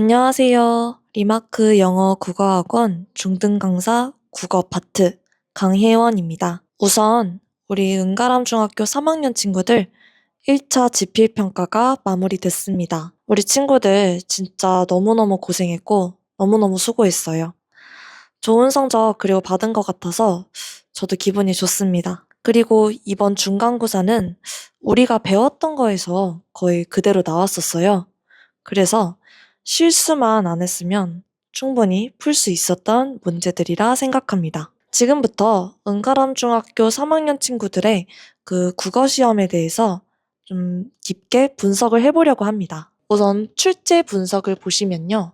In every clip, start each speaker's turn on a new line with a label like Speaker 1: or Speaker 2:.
Speaker 1: 안녕하세요. 리마크 영어 국어학원 중등 강사 국어 파트 강혜원입니다. 우선 우리 은가람 중학교 3학년 친구들 1차 지필평가가 마무리됐습니다. 우리 친구들 진짜 너무너무 고생했고 너무너무 수고했어요. 좋은 성적 그리고 받은 것 같아서 저도 기분이 좋습니다. 그리고 이번 중간고사는 우리가 배웠던 거에서 거의 그대로 나왔었어요. 그래서 실수만 안 했으면 충분히 풀 수 있었던 문제들이라 생각합니다. 지금부터 은가람 중학교 3학년 친구들의 그 국어 시험에 대해서 좀 깊게 분석을 해보려고 합니다. 우선 출제 분석을 보시면요.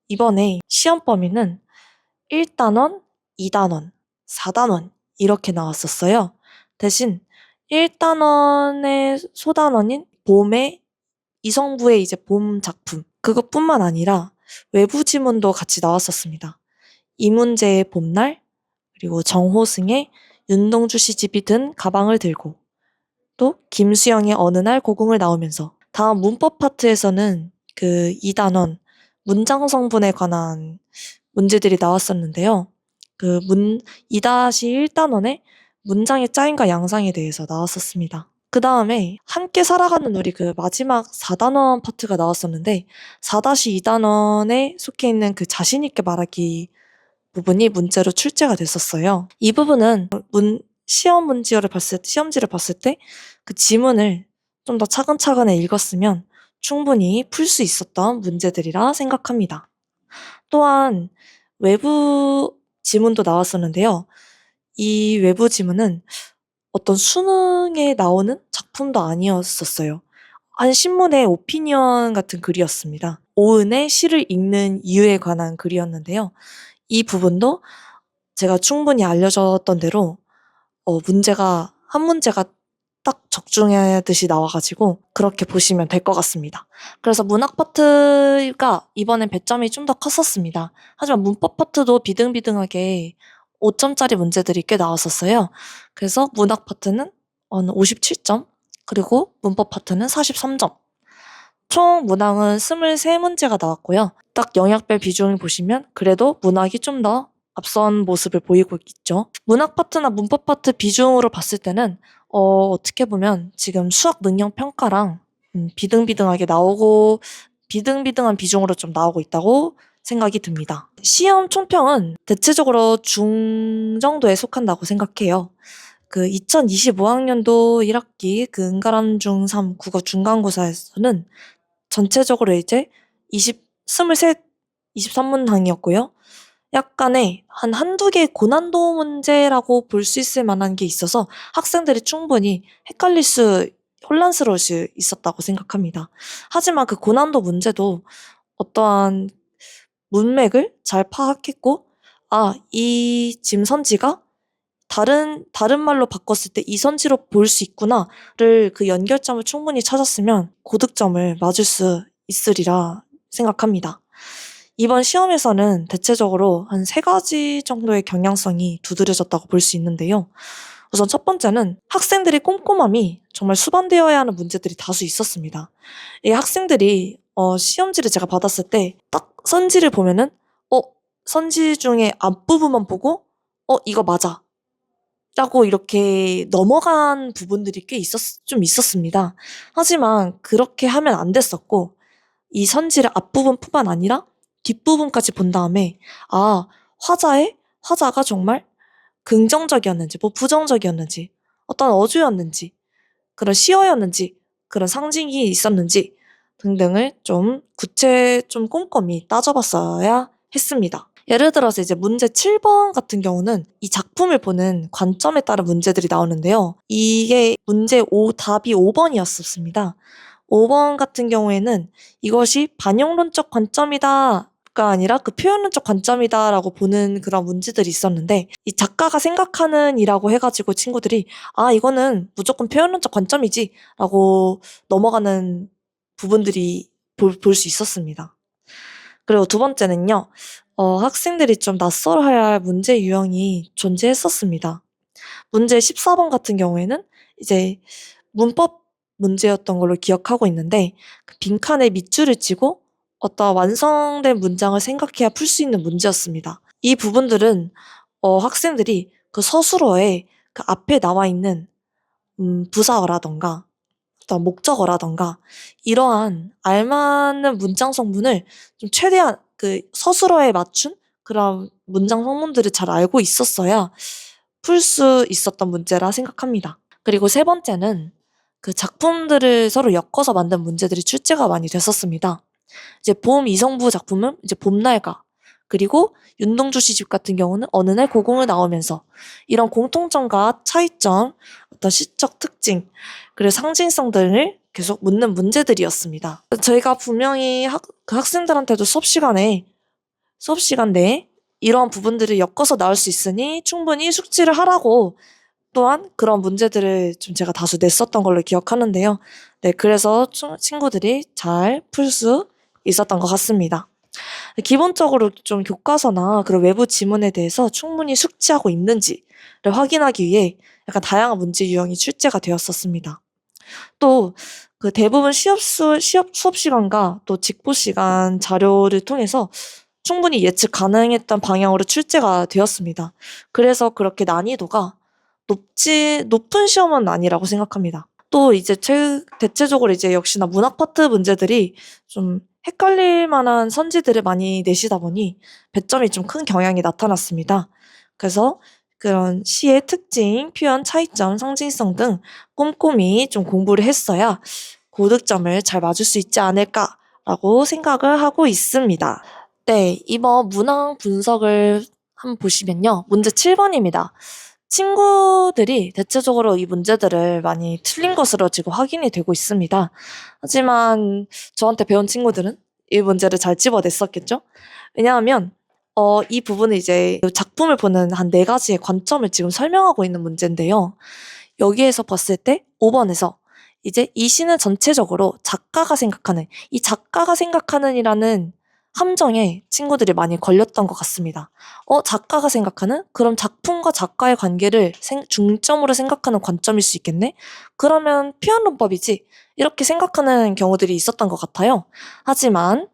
Speaker 1: 이번에 시험 범위는 1단원, 2단원, 4단원 이렇게 나왔었어요. 대신 1단원의 소단원인 봄의 이성부의 이제 봄 작품 그것뿐만 아니라 외부 지문도 같이 나왔었습니다. 이문재의 봄날 그리고 정호승의 윤동주 시집이 든 가방을 들고 또 김수영의 어느 날 고궁을 나오면서 다음 문법 파트에서는 그 2단원 문장 성분에 관한 문제들이 나왔었는데요. 2-1단원의 문장의 짜임과 양상에 대해서 나왔었습니다. 그 다음에 함께 살아가는 우리 그 마지막 4단원 파트가 나왔었는데 4-2단원에 속해 있는 그 자신있게 말하기 부분이 문제로 출제가 됐었어요. 이 부분은 시험지를 봤을 때 그 지문을 좀 더 차근차근히 읽었으면 충분히 풀 수 있었던 문제들이라 생각합니다. 또한 외부 지문도 나왔었는데요. 이 외부 지문은 어떤 수능에 나오는 작품도 아니었었어요. 한 신문의 오피니언 같은 글이었습니다. 오은의 시를 읽는 이유에 관한 글이었는데요. 이 부분도 제가 충분히 알려줬던 대로 한 문제가 딱 적중하듯이 나와가지고 그렇게 보시면 될 것 같습니다. 그래서 문학 파트가 이번엔 배점이 좀 더 컸었습니다. 하지만 문법 파트도 비등비등하게 5점짜리 문제들이 꽤 나왔었어요. 그래서 문학 파트는 57점, 그리고 문법 파트는 43점. 총 문항은 23문제가 나왔고요. 딱 영역별 비중을 보시면 그래도 문학이 좀 더 앞선 모습을 보이고 있죠. 문학 파트나 문법 파트 비중으로 봤을 때는 어떻게 보면 지금 수학 능력 평가랑 비등비등하게 나오고 비등비등한 비중으로 좀 나오고 있다고 생각이 듭니다. 시험 총평은 대체적으로 중 정도에 속한다고 생각해요. 2025학년도 1학기 그 은가람 중3 국어 중간고사에서는 전체적으로 이제 23, 23문항이었고요. 약간의 한두 개의 고난도 문제라고 볼 수 있을 만한 게 있어서 학생들이 충분히 혼란스러울 수 있었다고 생각합니다. 하지만 그 고난도 문제도 어떠한 문맥을 잘 파악했고, 이 지금 선지가 다른 말로 바꿨을 때 이 선지로 볼 수 있구나를 그 연결점을 충분히 찾았으면 고득점을 맞을 수 있으리라 생각합니다. 이번 시험에서는 대체적으로 한 3가지 정도의 경향성이 두드려졌다고 볼 수 있는데요. 우선 첫 번째는 학생들의 꼼꼼함이 정말 수반되어야 하는 문제들이 다수 있었습니다. 이 학생들이 시험지를 제가 받았을 때 딱 선지를 보면은 선지 중에 앞부분만 보고 이거 맞아 라고 이렇게 넘어간 부분들이 꽤 좀 있었습니다. 하지만 그렇게 하면 안 됐었고 이 선지를 앞부분뿐만 아니라 뒷부분까지 본 다음에 화자가 정말 긍정적이었는지 뭐 부정적이었는지 어떤 어조였는지 그런 시어였는지 그런 상징이 있었는지 등등을 좀 꼼꼼히 따져봤어야 했습니다. 예를 들어서 이제 문제 7번 같은 경우는 이 작품을 보는 관점에 따른 문제들이 나오는데요. 이게 답이 5번이었습니다. 5번 같은 경우에는 이것이 반영론적 관점이다가 아니라 그 표현론적 관점이다라고 보는 그런 문제들이 있었는데 이 작가가 생각하는 이라고 해가지고 친구들이 이거는 무조건 표현론적 관점이지 라고 넘어가는 부분들이 볼 수 있었습니다. 그리고 두 번째는요. 학생들이 좀 낯설어야 할 문제 유형이 존재했었습니다. 문제 14번 같은 경우에는 이제 문법 문제였던 걸로 기억하고 있는데 그 빈칸에 밑줄을 치고 어떤 완성된 문장을 생각해야 풀 수 있는 문제였습니다. 이 부분들은 학생들이 그 서술어에 그 앞에 나와 있는 부사어라던가 어떤 목적어라던가 이러한 알맞는 문장 성분을 좀 최대한 그 서술어에 맞춘 그런 문장 성분들을 잘 알고 있었어야 풀 수 있었던 문제라 생각합니다. 그리고 세 번째는 그 작품들을 서로 엮어서 만든 문제들이 출제가 많이 됐었습니다. 이제 봄 이성부 작품은 이제 봄날가, 그리고 윤동주 시집 같은 경우는 어느 날 고궁을 나오면서 이런 공통점과 차이점, 어떤 시적 특징, 그리고 상징성 등을 계속 묻는 문제들이었습니다. 저희가 분명히 그 학생들한테도 수업 시간 내에 이런 부분들을 엮어서 나올 수 있으니 충분히 숙지를 하라고 또한 그런 문제들을 좀 제가 다수 냈었던 걸로 기억하는데요. 네, 그래서 친구들이 잘 풀 수 있었던 것 같습니다. 기본적으로 좀 교과서나 그런 외부 지문에 대해서 충분히 숙지하고 있는지를 확인하기 위해 약간 다양한 문제 유형이 출제가 되었었습니다. 또 그 대부분 수업 시간과 또 직보 시간 자료를 통해서 충분히 예측 가능했던 방향으로 출제가 되었습니다. 그래서 그렇게 난이도가 높은 시험은 아니라고 생각합니다. 또 이제 대체적으로 이제 역시나 문학 파트 문제들이 좀 헷갈릴 만한 선지들을 많이 내시다 보니 배점이 좀 큰 경향이 나타났습니다. 그래서 그런 시의 특징, 표현 차이점, 상징성 등 꼼꼼히 좀 공부를 했어야 고득점을 잘 맞을 수 있지 않을까라고 생각을 하고 있습니다. 네, 이번 문항 분석을 한번 보시면요. 문제 7번입니다. 친구들이 대체적으로 이 문제들을 많이 틀린 것으로 지금 확인이 되고 있습니다. 하지만 저한테 배운 친구들은 이 문제를 잘 집어냈었겠죠? 왜냐하면 이 부분은 이제 작품을 보는 한 네 가지의 관점을 지금 설명하고 있는 문제인데요. 여기에서 봤을 때 5번에서 이제 이 시는 전체적으로 이 작가가 생각하는이라는 함정에 친구들이 많이 걸렸던 것 같습니다. 작가가 생각하는? 그럼 작품과 작가의 관계를 중점으로 생각하는 관점일 수 있겠네? 그러면 표현론법이지. 이렇게 생각하는 경우들이 있었던 것 같아요. 하지만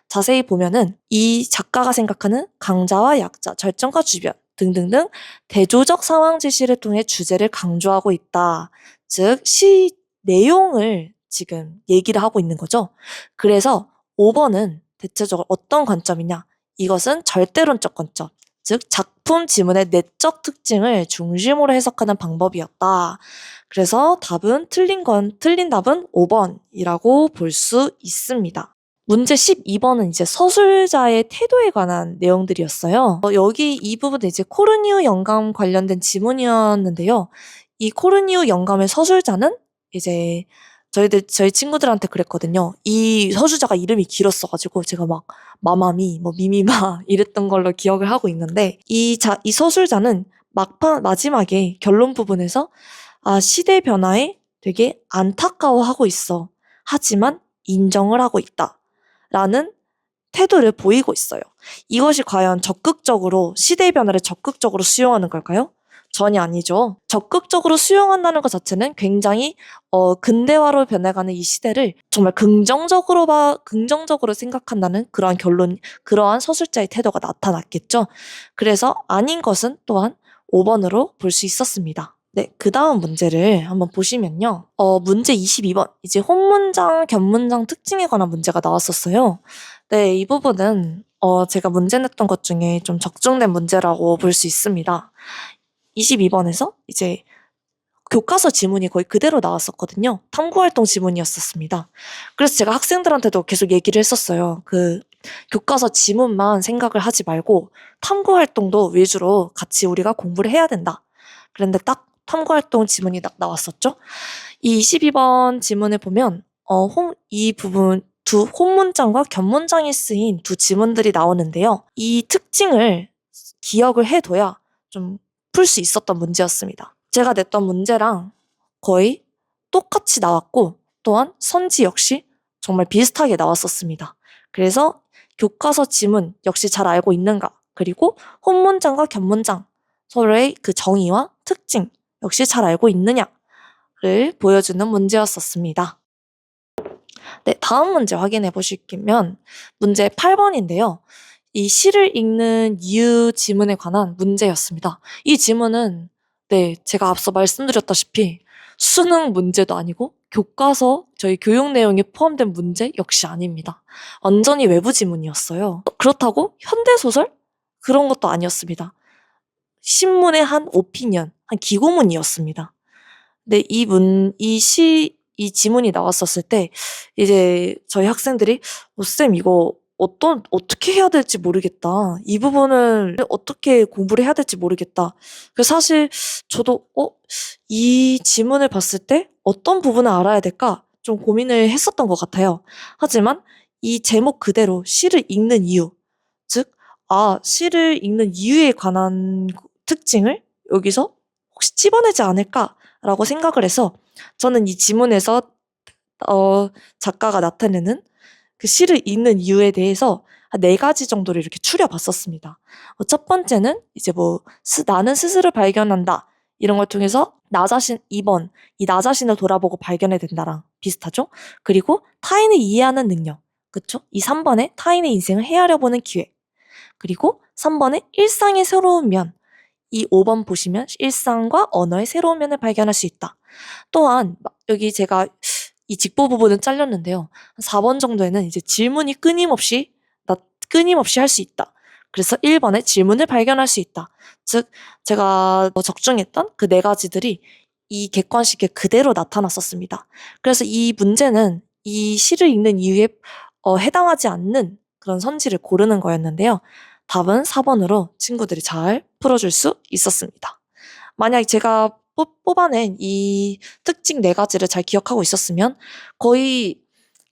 Speaker 1: 자세히 보면은 이 작가가 생각하는 강자와 약자, 절정과 주변 등등등 대조적 상황 제시를 통해 주제를 강조하고 있다. 즉, 시 내용을 지금 얘기를 하고 있는 거죠. 그래서 5번은 대체적으로 어떤 관점이냐? 이것은 절대론적 관점, 즉 작품 지문의 내적 특징을 중심으로 해석하는 방법이었다. 그래서 틀린 답은 5번이라고 볼 수 있습니다. 문제 12번은 이제 서술자의 태도에 관한 내용들이었어요. 여기 이 부분은 이제 코르니우 영감 관련된 지문이었는데요. 이 코르니우 영감의 서술자는 이제 저희 친구들한테 그랬거든요. 이 서술자가 이름이 길었어가지고 제가 막 마마미, 뭐 미미마 이랬던 걸로 기억을 하고 있는데 이 서술자는 마지막에 결론 부분에서 시대 변화에 되게 안타까워하고 있어. 하지만 인정을 하고 있다. 라는 태도를 보이고 있어요. 이것이 과연 시대의 변화를 적극적으로 수용하는 걸까요? 전혀 아니죠. 적극적으로 수용한다는 것 자체는 굉장히 근대화로 변해가는 이 시대를 정말 긍정적으로 생각한다는 그러한 서술자의 태도가 나타났겠죠. 그래서 아닌 것은 또한 5번으로 볼 수 있었습니다. 네, 그 다음 문제를 한번 보시면요. 문제 22번. 이제 혼문장, 견문장 특징에 관한 문제가 나왔었어요. 네, 이 부분은 제가 문제 냈던 것 중에 좀 적중된 문제라고 볼 수 있습니다. 22번에서 이제 교과서 지문이 거의 그대로 나왔었거든요. 탐구활동 지문이었었습니다. 그래서 제가 학생들한테도 계속 얘기를 했었어요. 그 교과서 지문만 생각을 하지 말고 탐구활동도 위주로 같이 우리가 공부를 해야 된다. 그런데 딱 탐구활동 지문이 딱 나왔었죠. 이 22번 지문을 보면 이 부분 혼문장과 견문장이 쓰인 두 지문들이 나오는데요. 이 특징을 기억을 해둬야 좀 풀 수 있었던 문제였습니다. 제가 냈던 문제랑 거의 똑같이 나왔고 또한 선지 역시 정말 비슷하게 나왔었습니다. 그래서 교과서 지문 역시 잘 알고 있는가, 그리고 혼문장과 견문장 서로의 그 정의와 특징 역시 잘 알고 있느냐를 보여주는 문제였었습니다. 네, 다음 문제 확인해 보시면 문제 8번인데요. 이 시를 읽는 이유 지문에 관한 문제였습니다. 이 지문은 네, 제가 앞서 말씀드렸다시피 수능 문제도 아니고 교과서 저희 교육 내용에 포함된 문제 역시 아닙니다. 완전히 외부 지문이었어요. 그렇다고 현대소설? 그런 것도 아니었습니다. 신문의 한 오피니언, 한 기고문이었습니다. 근데 이 지문이 나왔었을 때, 이제 저희 학생들이, 쌤, 이거 어떻게 해야 될지 모르겠다. 이 부분을 어떻게 공부를 해야 될지 모르겠다. 그래서 사실 저도, 이 지문을 봤을 때 어떤 부분을 알아야 될까? 좀 고민을 했었던 것 같아요. 하지만 이 제목 그대로 시를 읽는 이유, 즉, 시를 읽는 이유에 관한 특징을 여기서 혹시 찝어내지 않을까라고 생각을 해서 저는 이 지문에서 작가가 나타내는 그 시를 읽는 이유에 대해서 한 4가지 정도를 이렇게 추려봤었습니다. 첫 번째는 이제 나는 스스로 발견한다. 이런 걸 통해서 나 자신, 2번, 이 나 자신을 돌아보고 발견해야 된다랑 비슷하죠? 그리고 타인을 이해하는 능력. 그쵸? 이 3번에 타인의 인생을 헤아려 보는 기회. 그리고 3번에 일상의 새로운 면. 이 5번 보시면 일상과 언어의 새로운 면을 발견할 수 있다. 또한 여기 제가 이 직보 부분은 잘렸는데요. 4번 정도에는 이제 질문이 끊임없이 할 수 있다. 그래서 1번에 질문을 발견할 수 있다. 즉 제가 적중했던 그 4가지들이 이 객관식에 그대로 나타났었습니다. 그래서 이 문제는 이 시를 읽는 이유에 해당하지 않는 그런 선지를 고르는 거였는데요. 답은 4번으로 친구들이 잘 풀어줄 수 있었습니다. 만약 제가 뽑아낸 이 특징 4가지를 잘 기억하고 있었으면 거의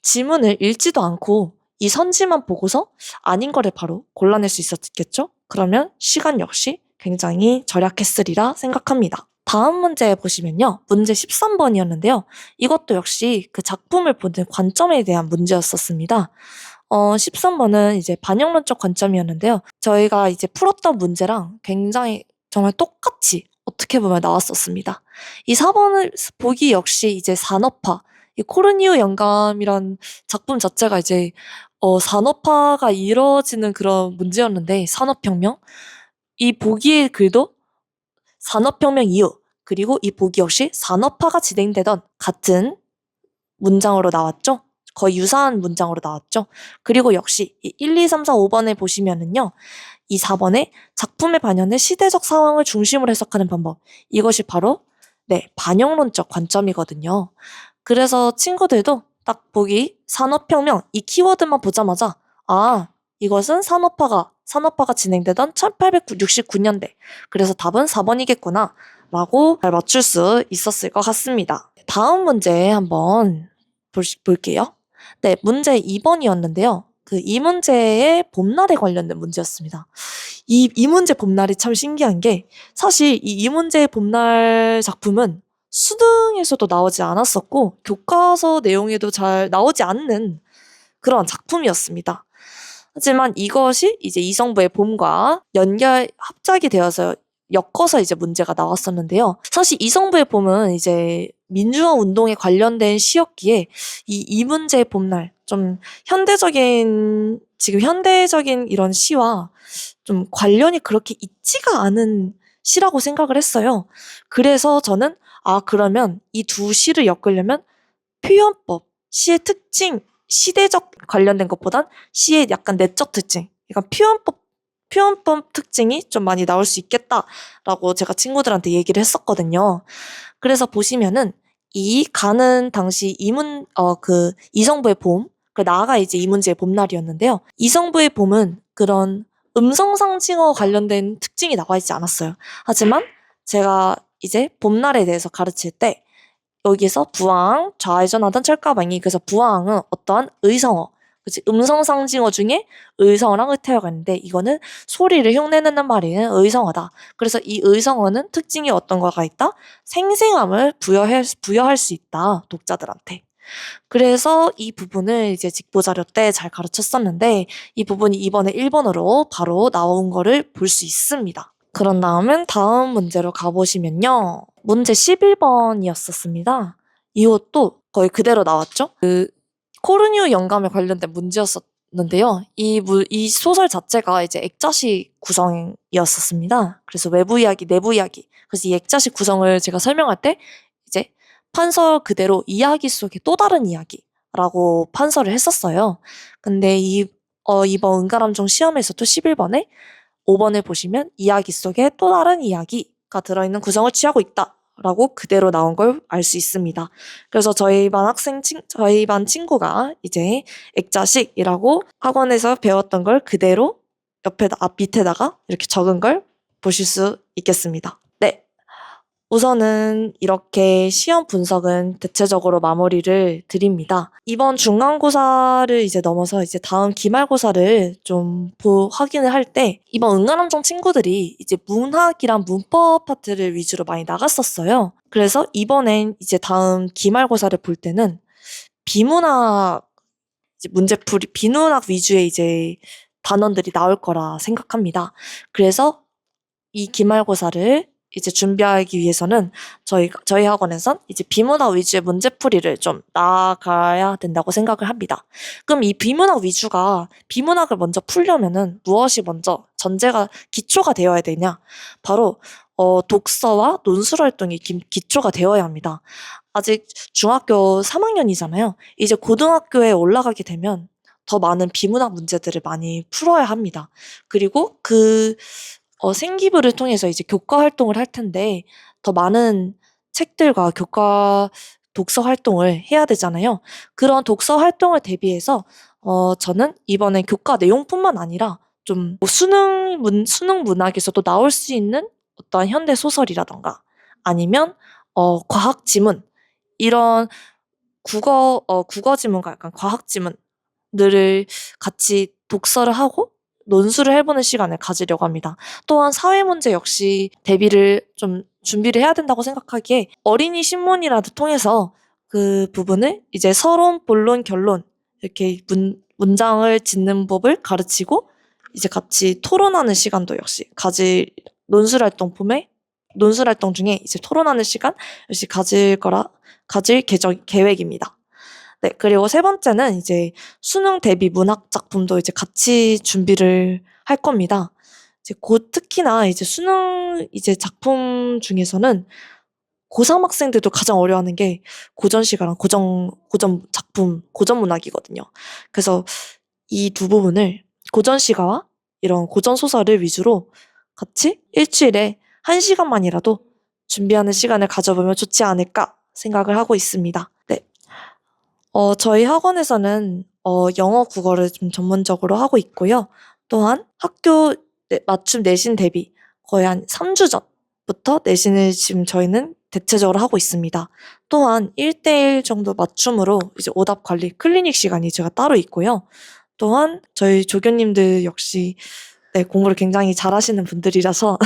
Speaker 1: 지문을 읽지도 않고 이 선지만 보고서 아닌 거를 바로 골라낼 수 있었겠죠? 그러면 시간 역시 굉장히 절약했으리라 생각합니다. 다음 문제 보시면요. 문제 13번이었는데요. 이것도 역시 그 작품을 보는 관점에 대한 문제였었습니다. 13번은 이제 반영론적 관점이었는데요. 저희가 이제 풀었던 문제랑 굉장히 정말 똑같이 어떻게 보면 나왔었습니다. 이 4번을 보기 역시 이제 산업화, 이 코르니우 영감이란 작품 자체가 이제 산업화가 이루어지는 그런 문제였는데 산업혁명 이 보기의 글도 산업혁명 이후 그리고 이 보기 역시 산업화가 진행되던 같은 문장으로 나왔죠. 거의 유사한 문장으로 나왔죠. 그리고 역시 이 1, 2, 3, 4, 5번을 보시면은요. 이 4번에 작품에 반영된 시대적 상황을 중심으로 해석하는 방법. 이것이 바로 반영론적 관점이거든요. 그래서 친구들도 딱 보기 산업혁명 이 키워드만 보자마자 이것은 산업화가 진행되던 1869년대. 그래서 답은 4번이겠구나 라고 잘 맞출 수 있었을 것 같습니다. 다음 문제 한번 볼게요. 네, 문제 2번이었는데요. 이 문제의 봄날에 관련된 문제였습니다. 이 문제 봄날이 참 신기한 게 사실 이 문제의 봄날 작품은 수능에서도 나오지 않았었고 교과서 내용에도 잘 나오지 않는 그런 작품이었습니다. 하지만 이것이 이제 이성부의 봄과 합작이 되어서 엮어서 이제 문제가 나왔었는데요. 사실 이성부의 봄은 이제 민주화 운동에 관련된 시였기에 이 문제의 봄날 좀 지금 현대적인 이런 시와 좀 관련이 그렇게 있지가 않은 시라고 생각을 했어요. 그래서 저는 그러면 이 두 시를 엮으려면 표현법, 시의 특징, 시대적 관련된 것보단 시의 약간 내적 특징, 약간 표현법 특징이 좀 많이 나올 수 있겠다라고 제가 친구들한테 얘기를 했었거든요. 그래서 보시면은 이 가는 당시 이성부의 봄, 나아가 이제 이 문제의 봄날이었는데요. 이성부의 봄은 그런 음성상징어 관련된 특징이 나와 있지 않았어요. 하지만 제가 이제 봄날에 대해서 가르칠 때 여기서 부황, 좌회전하던 철가방이 그래서 부황은 어떠한 의성어, 그치? 음성상징어 중에 의성어랑 의태어가 있는데 이거는 소리를 흉내내는 말이는 의성어다. 그래서 이 의성어는 특징이 어떤 거가 있다? 생생함을 부여할 수 있다. 독자들한테. 그래서 이 부분을 이제 직보자료 때 잘 가르쳤었는데 이 부분이 이번에 1번으로 바로 나온 거를 볼 수 있습니다. 그런 다음 문제로 가보시면요. 문제 11번이었었습니다. 이것도 거의 그대로 나왔죠? 코르뉴 영감에 관련된 문제였었는데요. 이 소설 자체가 이제 액자식 구성이었었습니다. 그래서 외부 이야기, 내부 이야기. 그래서 이 액자식 구성을 제가 설명할 때 이제 판서 그대로 이야기 속의 또 다른 이야기라고 판서를 했었어요. 근데 이번 은가람종 시험에서도 11번에 5번을 보시면 이야기 속에 또 다른 이야기가 들어있는 구성을 취하고 있다라고 그대로 나온 걸 알 수 있습니다. 그래서 저희 반 친구가 이제 액자식이라고 학원에서 배웠던 걸 그대로 밑에다가 이렇게 적은 걸 보실 수 있겠습니다. 네. 우선은 이렇게 시험 분석은 대체적으로 마무리를 드립니다. 이번 중간고사를 이제 넘어서 이제 다음 기말고사를 좀 확인을 할 때 이번 응가람종 친구들이 이제 문학이랑 문법 파트를 위주로 많이 나갔었어요. 그래서 이번엔 이제 다음 기말고사를 볼 때는 비문학 비문학 위주의 이제 단원들이 나올 거라 생각합니다. 그래서 이 기말고사를 이제 준비하기 위해서는 저희 학원에선 이제 비문학 위주의 문제풀이를 좀 나아가야 된다고 생각을 합니다. 그럼 이 비문학을 먼저 풀려면은 무엇이 먼저 기초가 되어야 되냐? 바로 독서와 논술 활동이 기초가 되어야 합니다. 아직 중학교 3학년이잖아요. 이제 고등학교에 올라가게 되면 더 많은 비문학 문제들을 많이 풀어야 합니다. 그리고 생기부를 통해서 이제 교과 활동을 할 텐데 더 많은 책들과 교과 독서 활동을 해야 되잖아요. 그런 독서 활동을 대비해서 저는 이번에 교과 내용뿐만 아니라 좀 수능 문학에서도 나올 수 있는 어떤 현대 소설이라던가 아니면 과학 지문 이런 국어 지문과 약간 과학 지문들을 같이 독서를 하고 논술을 해보는 시간을 가지려고 합니다. 또한 사회 문제 역시 대비를 좀 준비를 해야 된다고 생각하기에 어린이 신문이라도 통해서 그 부분을 이제 서론, 본론, 결론 이렇게 문장을 짓는 법을 가르치고 이제 같이 토론하는 시간도 역시 논술 활동 중에 이제 토론하는 시간 역시 가질 계획입니다. 네, 그리고 세 번째는 이제 수능 대비 문학 작품도 이제 같이 준비를 할 겁니다. 이제 특히나 이제 수능 이제 작품 중에서는 고3 학생들도 가장 어려워하는 게 고전시가랑 고전 작품, 고전 문학이거든요. 그래서 이 두 부분을 고전시가와 이런 고전 소설을 위주로 같이 일주일에 1시간만이라도 준비하는 시간을 가져보면 좋지 않을까 생각을 하고 있습니다. 네. 저희 학원에서는 영어, 국어를 좀 전문적으로 하고 있고요. 또한 학교 맞춤 내신 대비 거의 한 3주 전부터 내신을 지금 저희는 대체적으로 하고 있습니다. 또한 1대1 정도 맞춤으로 이제 오답 관리 클리닉 시간이 제가 따로 있고요. 또한 저희 조교님들 역시 네, 공부를 굉장히 잘하시는 분들이라서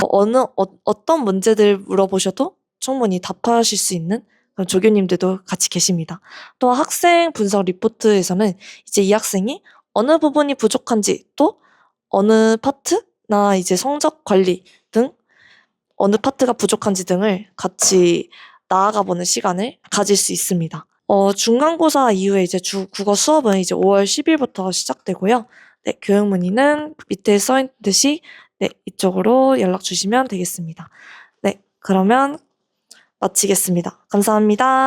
Speaker 1: 어떤 문제들 물어보셔도 충분히 답하실 수 있는 그런 조교님들도 같이 계십니다. 또 학생 분석 리포트에서는 이제 이 학생이 어느 부분이 부족한지 또 어느 파트나 이제 성적 관리 등 어느 파트가 부족한지 등을 같이 나아가 보는 시간을 가질 수 있습니다. 중간고사 이후에 이제 국어 수업은 이제 5월 10일부터 시작되고요. 네, 교육 문의는 밑에 써 있듯이 네, 이쪽으로 연락 주시면 되겠습니다. 네, 그러면 마치겠습니다. 감사합니다.